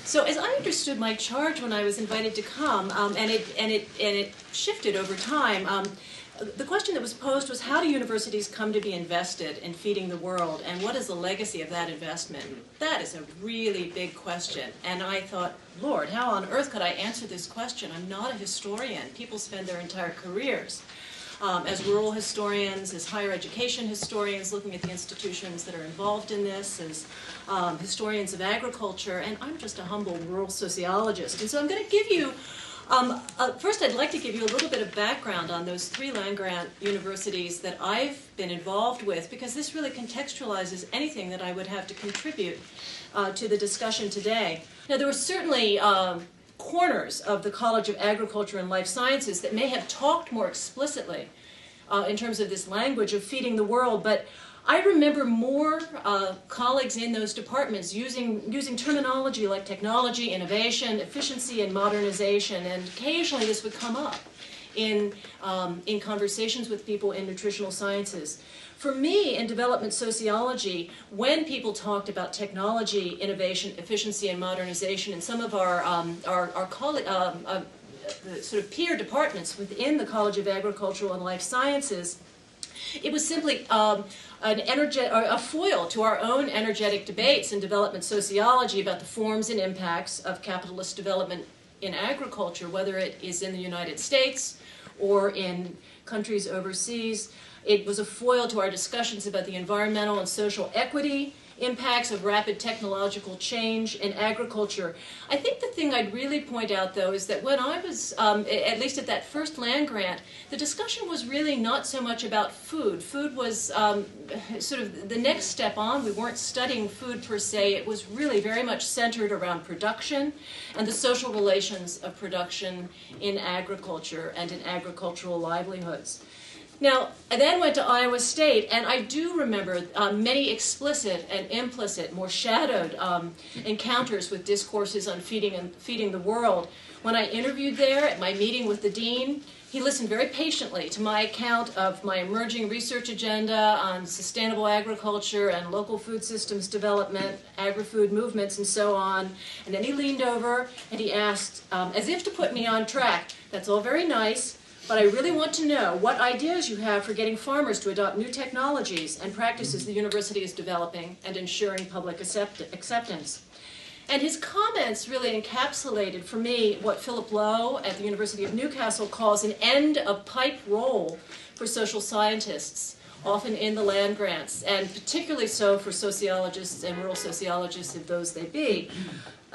So as I understood my charge when I was invited to come, and it shifted over time, the question that was posed was, how do universities come to be invested in feeding the world, and what is the legacy of that investment? That is a really big question, and I thought, Lord, how on earth could I answer this question? I'm not a historian. People spend their entire careers as rural historians, as higher education historians, looking at the institutions that are involved in this, as historians of agriculture, and I'm just a humble rural sociologist. And so I'm going to give you, first I'd like to give you a little bit of background on those 3 land-grant universities that I've been involved with, because this really contextualizes anything that I would have to contribute to the discussion today. Now, there were certainly corners of the College of Agriculture and Life Sciences that may have talked more explicitly in terms of this language of feeding the world, but I remember more colleagues in those departments using terminology like technology, innovation, efficiency, and modernization, and occasionally this would come up in conversations with people in nutritional sciences. For me, in development sociology, when people talked about technology, innovation, efficiency, and modernization, and some of our sort of peer departments within the College of Agricultural and Life Sciences, it was simply a foil to our own energetic debates in development sociology about the forms and impacts of capitalist development in agriculture, whether it is in the United States or in countries overseas. It was a foil to our discussions about the environmental and social equity impacts of rapid technological change in agriculture. I think the thing I'd really point out, though, is that when I was, at least at that first land grant, the discussion was really not so much about food. Food was sort of the next step on. We weren't studying food per se. It was really very much centered around production and the social relations of production in agriculture and in agricultural livelihoods. Now, I then went to Iowa State, and I do remember many explicit and implicit, more shadowed encounters with discourses on feeding the world. When I interviewed there at my meeting with the dean, he listened very patiently to my account of my emerging research agenda on sustainable agriculture and local food systems development, agri-food movements, and so on. And then he leaned over and he asked, as if to put me on track, "That's all very nice, but I really want to know what ideas you have for getting farmers to adopt new technologies and practices the university is developing and ensuring public acceptance." And his comments really encapsulated for me what Philip Lowe at the University of Newcastle calls an end-of-pipe role for social scientists, often in the land grants, and particularly so for sociologists and rural sociologists, if those they be.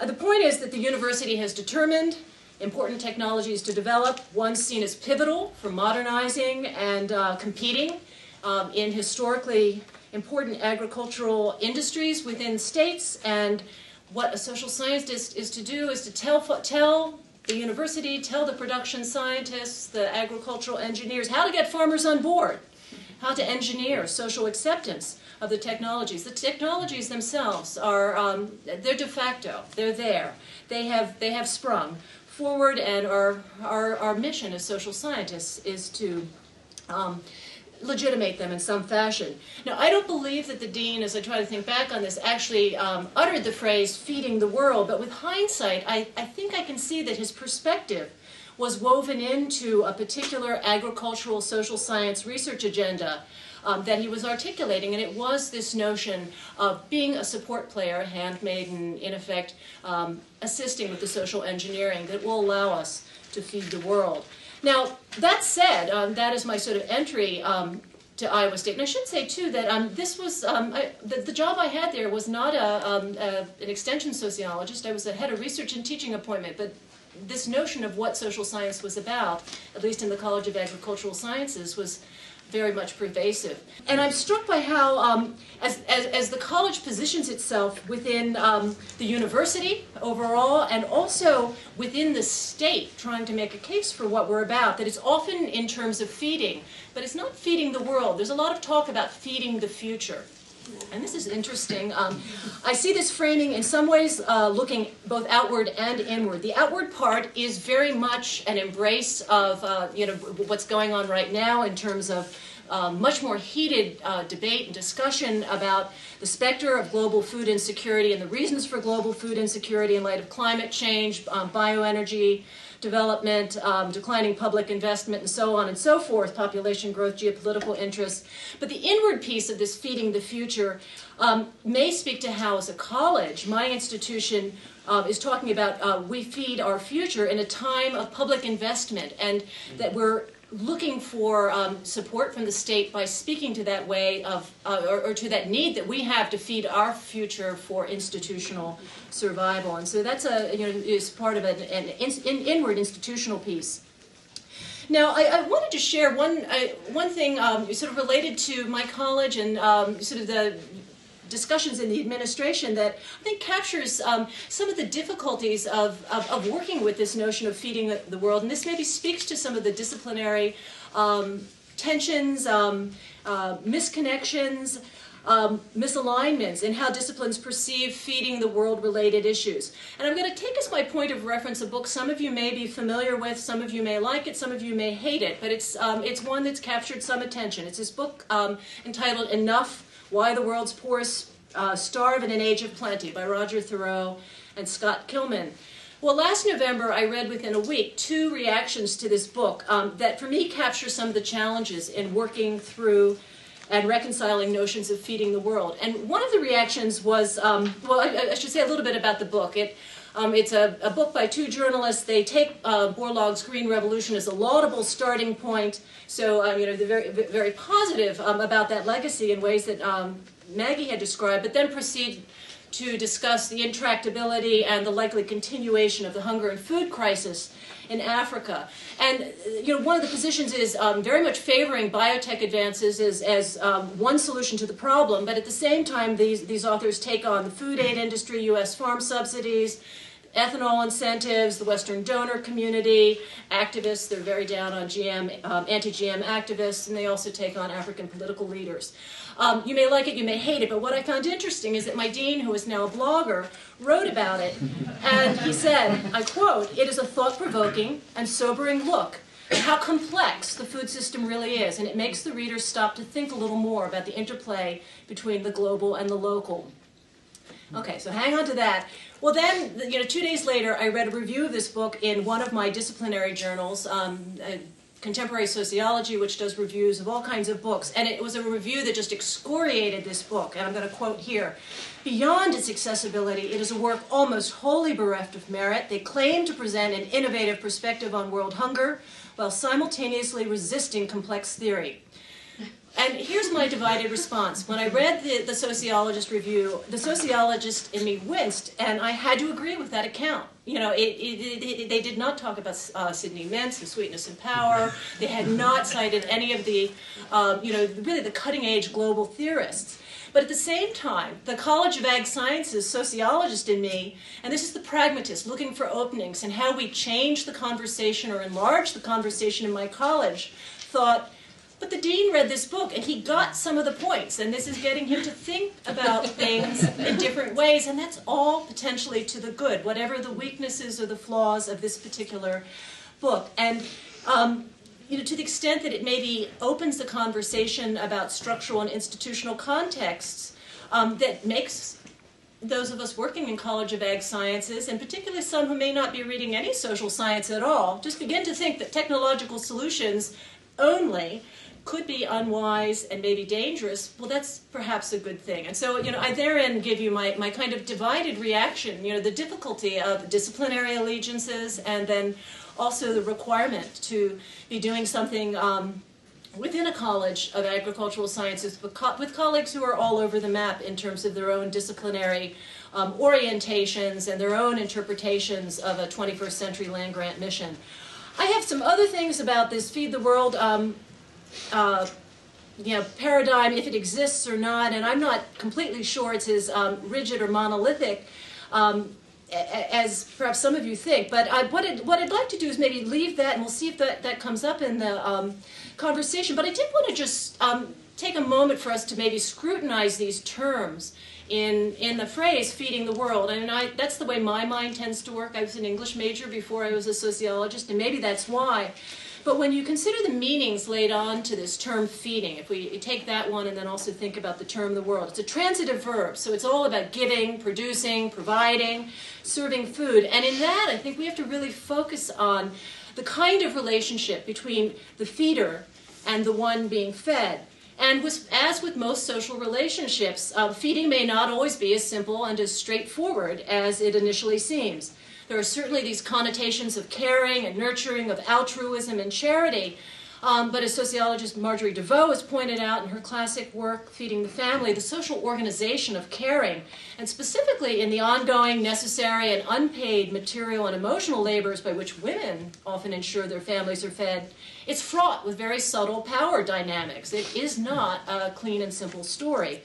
The point is that the university has determined important technologies to develop, one seen as pivotal for modernizing and competing in historically important agricultural industries within states. And what a social scientist is to do is to tell the university, tell the production scientists, the agricultural engineers, how to get farmers on board, how to engineer social acceptance of the technologies. The technologies themselves are, they're de facto, they're there. They have sprung forward, and our mission as social scientists is to legitimate them in some fashion. Now, I don't believe that the dean, as I try to think back on this, actually uttered the phrase "feeding the world," but with hindsight, I think I can see that his perspective was woven into a particular agricultural social science research agenda that he was articulating, and it was this notion of being a support player, a handmaiden, in effect, assisting with the social engineering that will allow us to feed the world. Now, that said, that is my sort of entry to Iowa State. And I should say, too, that this was, the job I had there was not an extension sociologist. I was a head of research and teaching appointment, but this notion of what social science was about, at least in the College of Agricultural Sciences, was very much pervasive. And I'm struck by how, as the college positions itself within the university overall, and also within the state, trying to make a case for what we're about, that it's often in terms of feeding, but it's not feeding the world. There's a lot of talk about feeding the future. And this is interesting. I see this framing in some ways looking both outward and inward. The outward part is very much an embrace of what's going on right now in terms of much more heated debate and discussion about the specter of global food insecurity and the reasons for global food insecurity in light of climate change, bioenergy development, declining public investment, and so on and so forth, population growth, geopolitical interests. But the inward piece of this feeding the future may speak to how, as a college, my institution is talking about we feed our future in a time of public investment, and that we're looking for support from the state by speaking to that way of, or to that need that we have to feed our future for institutional survival. And so that's is part of an inward institutional piece. Now, I wanted to share one thing sort of related to my college and sort of the discussions in the administration that I think captures some of the difficulties of working with this notion of feeding the world. And this maybe speaks to some of the disciplinary tensions, misconnections, misalignments in how disciplines perceive feeding the world-related issues. And I'm going to take as my point of reference a book some of you may be familiar with, some of you may like it, some of you may hate it, but it's one that's captured some attention. It's this book entitled Enough: Why the World's Poorest Starve in an Age of Plenty by Roger Thoreau and Scott Kilman. Well, last November I read within a week 2 reactions to this book that for me capture some of the challenges in working through and reconciling notions of feeding the world. And one of the reactions was, well, I should say a little bit about the book. It's a book by 2 journalists. They take Borlaug's Green Revolution as a laudable starting point. So, they're very, very positive about that legacy in ways that Maggie had described, but then proceed to discuss the intractability and the likely continuation of the hunger and food crisis in Africa. And one of the positions is very much favoring biotech advances as one solution to the problem, but at the same time these authors take on the food aid industry, U.S. farm subsidies, ethanol incentives, the Western donor community, activists. They're very down on anti-GM activists, and they also take on African political leaders. You may like it, you may hate it, but what I found interesting is that my dean, who is now a blogger, wrote about it, and he said, I quote, "It is a thought-provoking and sobering look at how complex the food system really is, and it makes the reader stop to think a little more about the interplay between the global and the local." Okay, so hang on to that. Well then, 2 days later, I read a review of this book in one of my disciplinary journals, Contemporary Sociology, which does reviews of all kinds of books. And it was a review that just excoriated this book. And I'm going to quote here. "Beyond its accessibility, it is a work almost wholly bereft of merit. They claim to present an innovative perspective on world hunger while simultaneously resisting complex theory." And here's my divided response. When I read the Sociologist review, the sociologist in me winced, and I had to agree with that account. They did not talk about Sidney Mintz and Sweetness and Power. They had not cited any of the, really the cutting-edge global theorists. But at the same time, the College of Ag Sciences sociologist in me, and this is the pragmatist looking for openings and how we change the conversation or enlarge the conversation in my college, thought, but the dean read this book and he got some of the points, and this is getting him to think about things in different ways, and that's all potentially to the good, whatever the weaknesses or the flaws of this particular book. And to the extent that it maybe opens the conversation about structural and institutional contexts that makes those of us working in College of Ag Sciences, and particularly some who may not be reading any social science at all, just begin to think that technological solutions only could be unwise and maybe dangerous. Well, that's perhaps a good thing. And so, I therein give you my kind of divided reaction, the difficulty of disciplinary allegiances, and then also the requirement to be doing something within a College of Agricultural Sciences with colleagues who are all over the map in terms of their own disciplinary orientations and their own interpretations of a 21st century land-grant mission. I have some other things about this Feed the World paradigm, if it exists or not, and I'm not completely sure it's as rigid or monolithic as perhaps some of you think. But what I'd like to do is maybe leave that, and we'll see if that comes up in the conversation. But I did want to just take a moment for us to maybe scrutinize these terms in the phrase "feeding the world." And that's the way my mind tends to work. I was an English major before I was a sociologist, and maybe that's why. But when you consider the meanings laid on to this term feeding, if we take that one and then also think about the term the world, it's a transitive verb, so it's all about giving, producing, providing, serving food. And in that, I think we have to really focus on the kind of relationship between the feeder and the one being fed. And as with most social relationships, feeding may not always be as simple and as straightforward as it initially seems. There are certainly these connotations of caring and nurturing, of altruism and charity. But as sociologist Marjorie DeVoe has pointed out in her classic work, Feeding the Family, the social organization of caring, and specifically in the ongoing, necessary, and unpaid material and emotional labors by which women often ensure their families are fed, it's fraught with very subtle power dynamics. It is not a clean and simple story.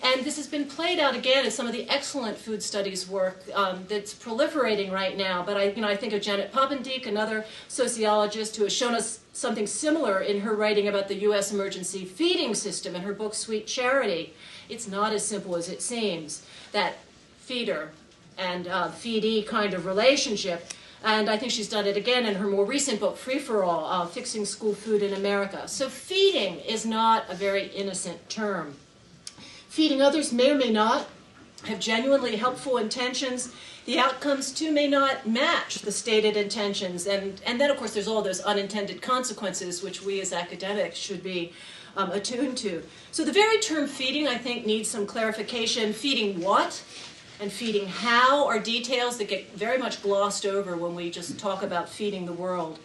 And this has been played out again in some of the excellent food studies work that's proliferating right now. But I think of Janet Poppendieck, another sociologist who has shown us something similar in her writing about the U.S. emergency feeding system in her book, Sweet Charity. It's not as simple as it seems, that feeder and feedee kind of relationship. And I think she's done it again in her more recent book, Free for All, Fixing School Food in America. So feeding is not a very innocent term. Feeding others may or may not have genuinely helpful intentions. The outcomes, too, may not match the stated intentions. And then, of course, there's all those unintended consequences, which we as academics should be attuned to. So the very term feeding, I think, needs some clarification. Feeding what and feeding how are details that get very much glossed over when we just talk about feeding the world.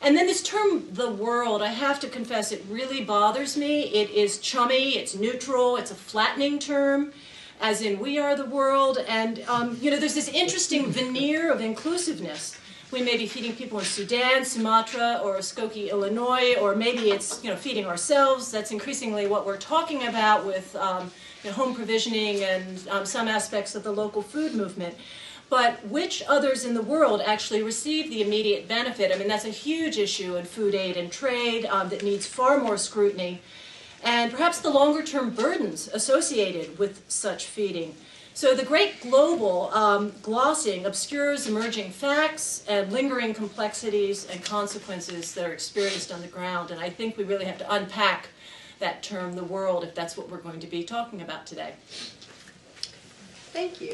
And then this term, the world, I have to confess, it really bothers me. It is chummy, it's neutral, it's a flattening term, as in we are the world. And, there's this interesting veneer of inclusiveness. We may be feeding people in Sudan, Sumatra, or Skokie, Illinois, or maybe it's, feeding ourselves. That's increasingly what we're talking about with home provisioning and some aspects of the local food movement. But which others in the world actually receive the immediate benefit? I mean, that's a huge issue in food aid and trade that needs far more scrutiny, and perhaps the longer-term burdens associated with such feeding. So the great global glossing obscures emerging facts and lingering complexities and consequences that are experienced on the ground, and I think we really have to unpack that term, the world, if that's what we're going to be talking about today. Thank you.